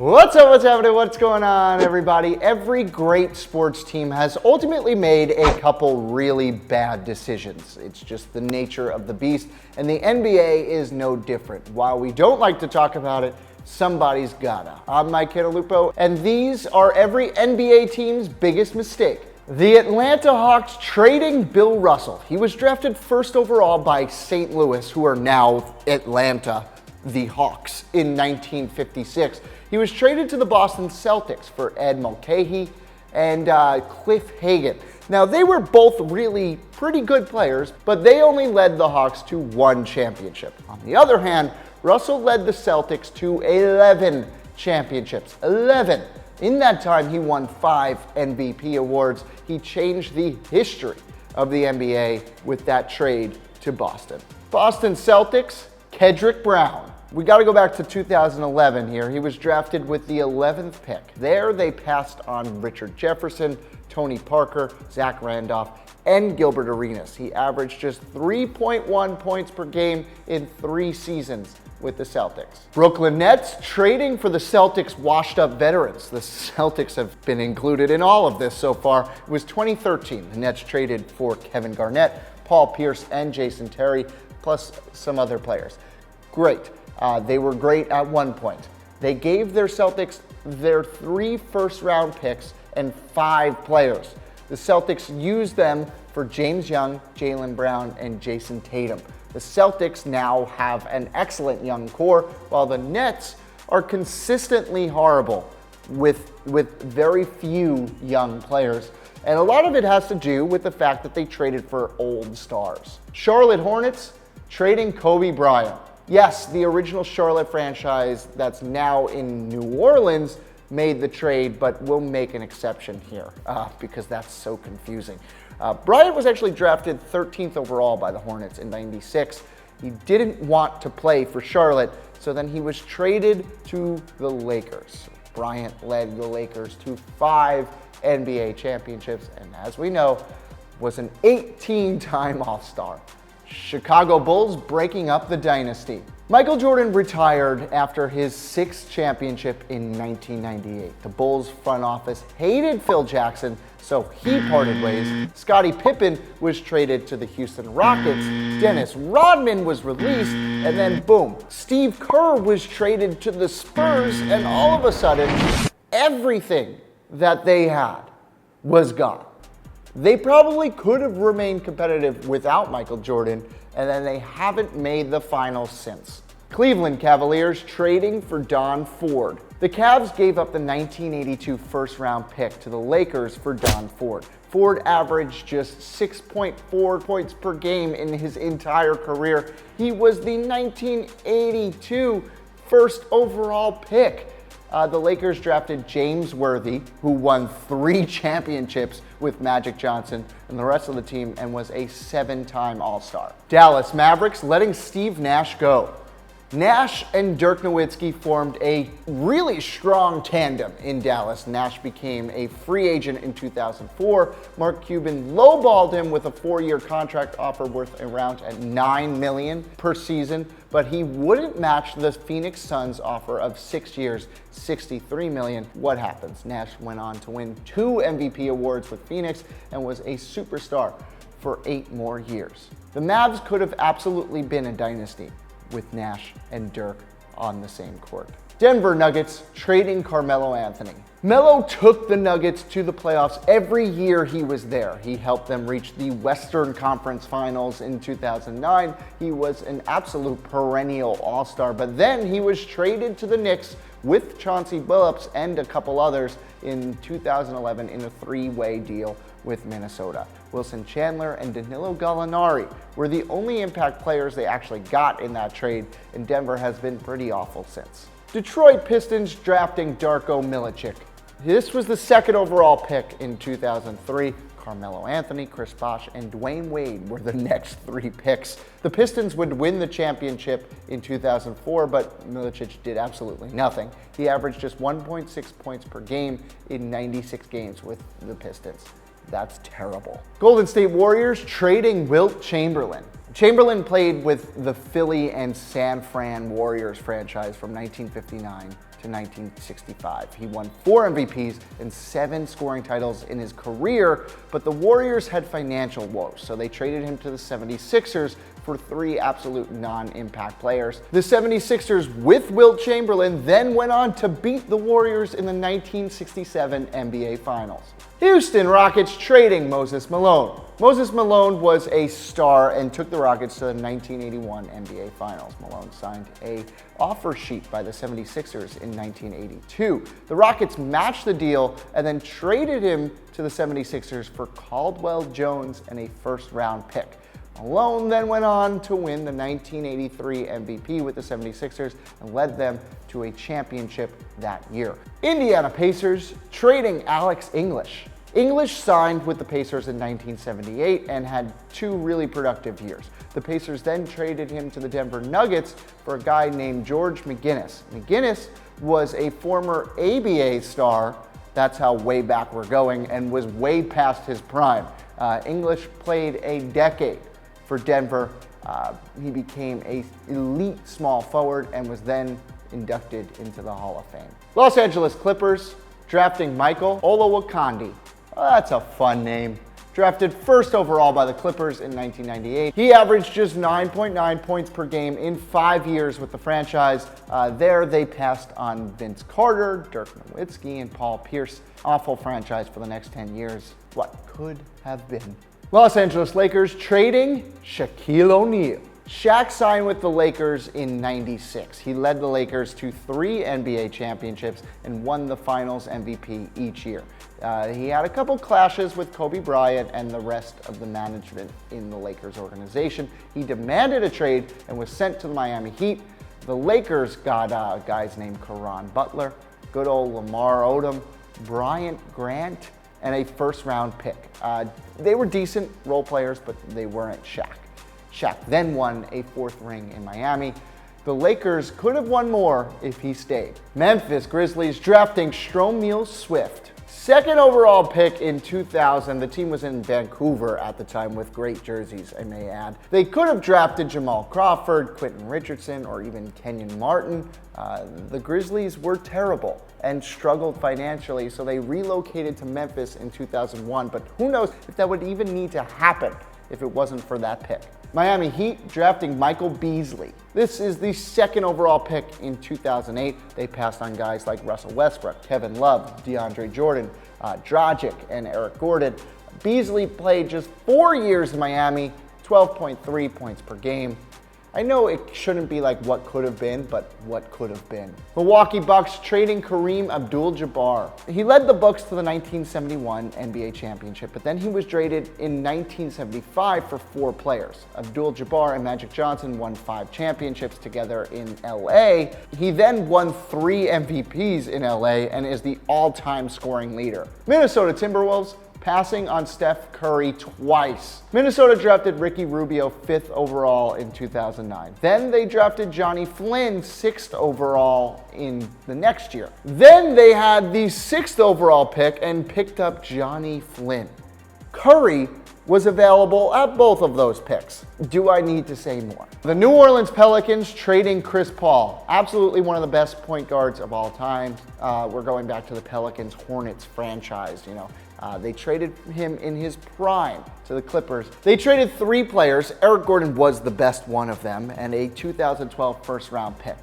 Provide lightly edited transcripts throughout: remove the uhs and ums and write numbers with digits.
What's up, what's happening, what's going on, everybody? Every great sports team has ultimately made a couple really bad decisions. It's just the nature of the beast, and the NBA is no different. While we don't like to talk about it, somebody's gotta. I'm Mike Cantalupo, and these are every NBA team's biggest mistake. The Atlanta Hawks trading Bill Russell. He was drafted first overall by St. Louis, who are now Atlanta, the Hawks, in 1956. He was traded to the Boston Celtics for Ed Mulcahy and Cliff Hagan. Now, they were both really pretty good players, but they only led the Hawks to one championship. On the other hand, Russell led the Celtics to 11 championships. 11. In that time, he won 5 MVP awards. He changed the history of the NBA with that trade to Boston. Boston Celtics, Kedrick Brown. We got to go back to 2011 here. He was drafted with the 11th pick. There, they passed on Richard Jefferson, Tony Parker, Zach Randolph, and Gilbert Arenas. He averaged just 3.1 points per game in 3 seasons with the Celtics. Brooklyn Nets trading for the Celtics' washed-up veterans. The Celtics have been included in all of this so far. It was 2013. The Nets traded for Kevin Garnett, Paul Pierce, and Jason Terry, plus some other players. Great. They were great at one point. They gave their Celtics their 3 first-round picks and 5 players. The Celtics used them for James Young, Jaylen Brown, and Jason Tatum. The Celtics now have an excellent young core, while the Nets are consistently horrible with very few young players. And a lot of it has to do with the fact that they traded for old stars. Charlotte Hornets trading Kobe Bryant. Yes, the original Charlotte franchise that's now in New Orleans made the trade, but we'll make an exception here because that's so confusing. Bryant was actually drafted 13th overall by the Hornets in '96. He didn't want to play for Charlotte, so then he was traded to the Lakers. Bryant led the Lakers to 5 NBA championships, and as we know, was an 18-time All-Star. Chicago Bulls breaking up the dynasty. Michael Jordan retired after his 6th championship in 1998. The Bulls front office hated Phil Jackson, so he parted ways. Scottie Pippen was traded to the Houston Rockets. Dennis Rodman was released, and then boom, Steve Kerr was traded to the Spurs, and all of a sudden, everything that they had was gone. They probably could have remained competitive without Michael Jordan, and then they haven't made the finals since. Cleveland Cavaliers trading for Don Ford. The Cavs gave up the 1982 first-round pick to the Lakers for Don Ford. Ford averaged just 6.4 points per game in his entire career. He was the 1982 first overall pick. The Lakers drafted James Worthy, who won 3 championships with Magic Johnson and the rest of the team and was a 7-time All-Star. Dallas Mavericks letting Steve Nash go. Nash and Dirk Nowitzki formed a really strong tandem in Dallas. Nash became a free agent in 2004. Mark Cuban lowballed him with a 4-year contract offer worth around $9 million per season, but he wouldn't match the Phoenix Suns offer of 6 years, $63 million. What happens? Nash went on to win 2 MVP awards with Phoenix and was a superstar for 8 more years. The Mavs could have absolutely been a dynasty with Nash and Dirk on the same court. Denver Nuggets trading Carmelo Anthony. Melo took the Nuggets to the playoffs every year he was there. He helped them reach the Western Conference Finals in 2009. He was an absolute perennial all-star, but then he was traded to the Knicks with Chauncey Billups and a couple others in 2011 in a 3-way deal with Minnesota. Wilson Chandler and Danilo Gallinari were the only impact players they actually got in that trade, and Denver has been pretty awful since. Detroit Pistons drafting Darko Milicic. This was the 2nd overall pick in 2003. Carmelo Anthony, Chris Bosh, and Dwayne Wade were the next 3 picks. The Pistons would win the championship in 2004, but Milicic did absolutely nothing. He averaged just 1.6 points per game in 96 games with the Pistons. That's terrible. Golden State Warriors trading Wilt Chamberlain. Chamberlain played with the Philly and San Fran Warriors franchise from 1959 to 1965. He won 4 MVPs and 7 scoring titles in his career, but the Warriors had financial woes, so they traded him to the 76ers for 3 absolute non-impact players. The 76ers with Wilt Chamberlain then went on to beat the Warriors in the 1967 NBA Finals. Houston Rockets trading Moses Malone. Moses Malone was a star and took the Rockets to the 1981 NBA Finals. Malone signed an offer sheet by the 76ers in 1982. The Rockets matched the deal and then traded him to the 76ers for Caldwell Jones and a first-round pick. Malone then went on to win the 1983 MVP with the 76ers and led them to a championship that year. Indiana Pacers trading Alex English. English signed with the Pacers in 1978 and had 2 really productive years. The Pacers then traded him to the Denver Nuggets for a guy named George McGinnis. McGinnis was a former ABA star, that's how way back we're going, and was way past his prime. English played a decade for Denver. He became an elite small forward and was then inducted into the Hall of Fame. Los Angeles Clippers drafting Michael Olowokandi. Well, that's a fun name. Drafted 1st overall by the Clippers in 1998. He averaged just 9.9 points per game in 5 years with the franchise. There they passed on Vince Carter, Dirk Nowitzki, and Paul Pierce. Awful franchise for the next 10 years. What could have been? Los Angeles Lakers trading Shaquille O'Neal. Shaq signed with the Lakers in '96. He led the Lakers to 3 NBA championships and won the Finals MVP each year. He had a couple clashes with Kobe Bryant and the rest of the management in the Lakers organization. He demanded a trade and was sent to the Miami Heat. The Lakers got guys named Caron Butler, good old Lamar Odom, Bryant Grant, and a first-round pick. They were decent role players, but they weren't Shaq. Shaq then won a 4th ring in Miami. The Lakers could have won more if he stayed. Memphis Grizzlies drafting Stromile Swift. 2nd overall pick in 2000. The team was in Vancouver at the time with great jerseys, I may add. They could have drafted Jamal Crawford, Quentin Richardson, or even Kenyon Martin. The Grizzlies were terrible and struggled financially, so they relocated to Memphis in 2001. But who knows if that would even need to happen if it wasn't for that pick. Miami Heat drafting Michael Beasley. This is the 2nd overall pick in 2008. They passed on guys like Russell Westbrook, Kevin Love, DeAndre Jordan, Dragic, and Eric Gordon. Beasley played just 4 years in Miami, 12.3 points per game. I know it shouldn't be like what could have been, but what could have been. Milwaukee Bucks trading Kareem Abdul-Jabbar. He led the Bucks to the 1971 NBA championship, but then he was traded in 1975 for 4 players. Abdul-Jabbar and Magic Johnson won 5 championships together in LA. He then won 3 MVPs in LA and is the all-time scoring leader. Minnesota Timberwolves passing on Steph Curry twice. Minnesota drafted Ricky Rubio 5th overall in 2009. Then they drafted Johnny Flynn 6th overall in the next year. Then they had the 6th overall pick and picked up Johnny Flynn. Curry was available at both of those picks. Do I need to say more? The New Orleans Pelicans trading Chris Paul. Absolutely one of the best point guards of all time. We're going back to the Pelicans Hornets franchise, They traded him in his prime to the Clippers. They traded 3 players. Eric Gordon was the best one of them, and a 2012 first-round pick.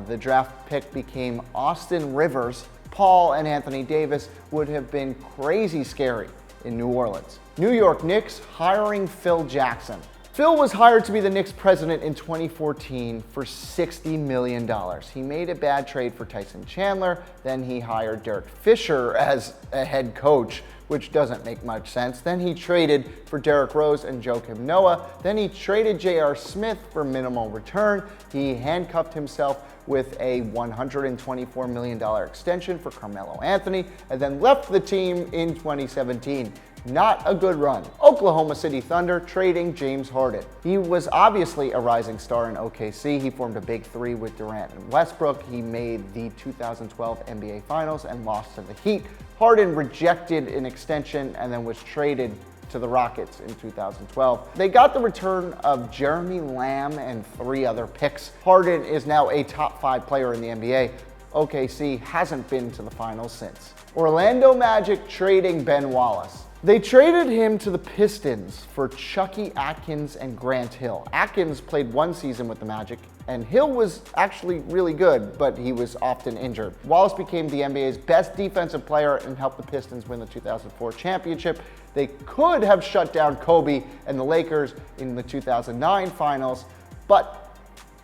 The draft pick became Austin Rivers. Paul and Anthony Davis would have been crazy scary in New Orleans. New York Knicks hiring Phil Jackson. Phil was hired to be the Knicks president in 2014 for $60 million. He made a bad trade for Tyson Chandler, then he hired Derek Fisher as a head coach, which doesn't make much sense. Then he traded for Derrick Rose and Joakim Noah. Then he traded J.R. Smith for minimal return. He handcuffed himself with a $124 million extension for Carmelo Anthony, and then left the team in 2017. Not a good run. Oklahoma City Thunder trading James Harden. He was obviously a rising star in OKC. He formed a big 3 with Durant and Westbrook. He made the 2012 NBA Finals and lost to the Heat. Harden rejected an extension and then was traded to the Rockets in 2012. They got the return of Jeremy Lamb and 3 other picks. Harden is now a top 5 player in the NBA. OKC hasn't been to the finals since. Orlando Magic trading Ben Wallace. They traded him to the Pistons for Chucky Atkins and Grant Hill. Atkins played 1 season with the Magic, and Hill was actually really good, but he was often injured. Wallace became the NBA's best defensive player and helped the Pistons win the 2004 championship. They could have shut down Kobe and the Lakers in the 2009 finals, but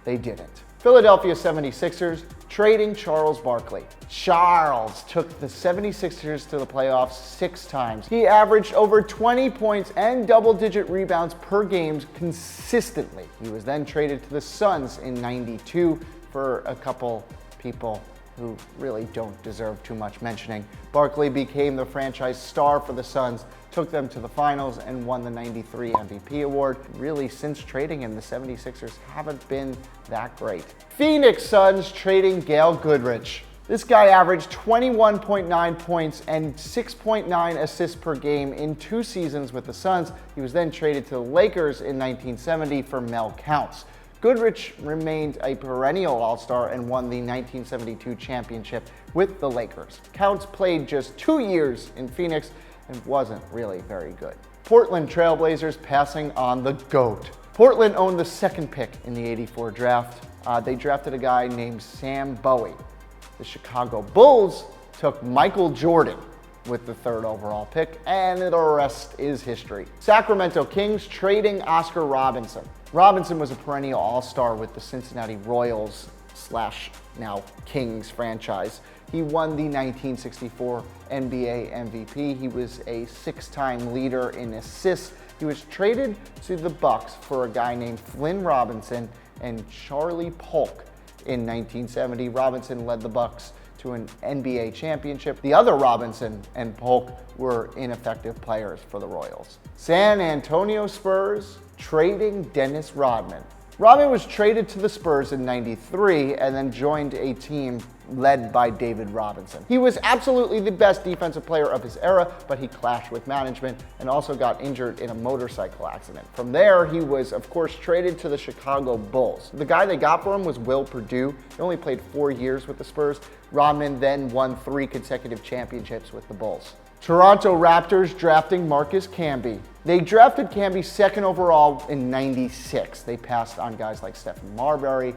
they didn't. Philadelphia 76ers trading Charles Barkley. Charles took the 76ers to the playoffs 6 times. He averaged over 20 points and double-digit rebounds per game consistently. He was then traded to the Suns in '92 for a couple people who really don't deserve too much mentioning. Barkley became the franchise star for the Suns, took them to the finals, and won the '93 MVP award. Really, since trading him, the 76ers haven't been that great. Phoenix Suns trading GAIL GOODRICH. This guy averaged 21.9 points and 6.9 assists per game in 2 seasons with the Suns. He was then traded to the Lakers in 1970 for Mel Counts. Goodrich remained a perennial All-Star and won the 1972 championship with the Lakers. Counts played just 2 years in Phoenix and wasn't really very good. Portland Trailblazers passing on the GOAT. Portland owned the 2nd pick in the '84 draft. They drafted a guy named Sam Bowie. The Chicago Bulls took Michael Jordan with the 3rd overall pick, and the rest is history. Sacramento Kings trading Oscar Robinson. Robinson was a perennial All-Star with the Cincinnati Royals / now Kings franchise. He won the 1964 NBA MVP. He was a 6-time leader in assists. He was traded to the Bucks for a guy named Flynn Robinson and Charlie Polk. In 1970, Robinson led the Bucks to an NBA championship. The other Robinson and Polk were ineffective players for the Royals. San Antonio Spurs trading Dennis Rodman. Rodman was traded to the Spurs in '93 and then joined a team led by David Robinson. He was absolutely the best defensive player of his era, but he clashed with management and also got injured in a motorcycle accident. From there, he was, of course, traded to the Chicago Bulls. The guy they got for him was Will Perdue. He only played 4 years with the Spurs. Rodman then won 3 consecutive championships with the Bulls. Toronto Raptors drafting Marcus Camby. They drafted Camby 2nd overall in '96. They passed on guys like Stephen Marbury,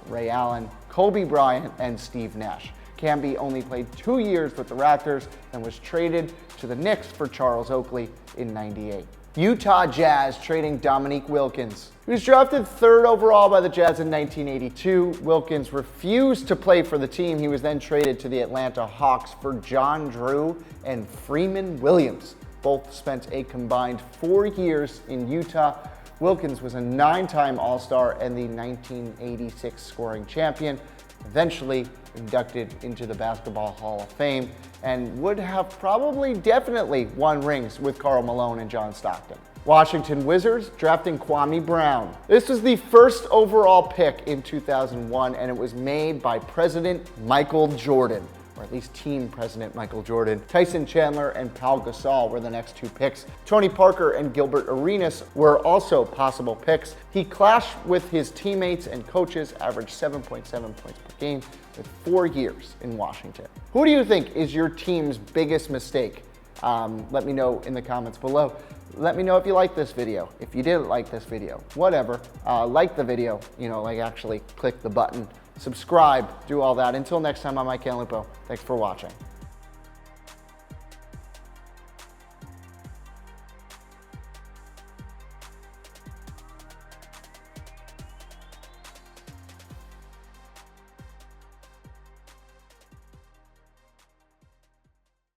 Ray Allen, Kobe Bryant, and Steve Nash. Camby only played 2 years with the Raptors and was traded to the Knicks for Charles Oakley in '98. Utah Jazz trading Dominique Wilkins. He was drafted 3rd overall by the Jazz in 1982. Wilkins refused to play for the team. He was then traded to the Atlanta Hawks for John Drew and Freeman Williams. Both spent a combined 4 years in Utah. Wilkins was a 9-time All-Star and the 1986 scoring champion, eventually inducted into the Basketball Hall of Fame, and would have probably definitely won rings with Karl Malone and John Stockton. Washington Wizards drafting Kwame Brown. This was the 1st overall pick in 2001, and it was made by President Michael Jordan, or at least team president Michael Jordan. Tyson Chandler and Pau Gasol were the next 2 picks. Tony Parker and Gilbert Arenas were also possible picks. He clashed with his teammates and coaches, averaged 7.7 points per game with 4 years in Washington. Who do you think is your team's biggest mistake? Let me know in the comments below. Let me know if you like this video. If you didn't like this video, whatever. Like the video, like actually click the button. Subscribe, do all that. Until next time, I'm Cantalupo. Thanks for watching.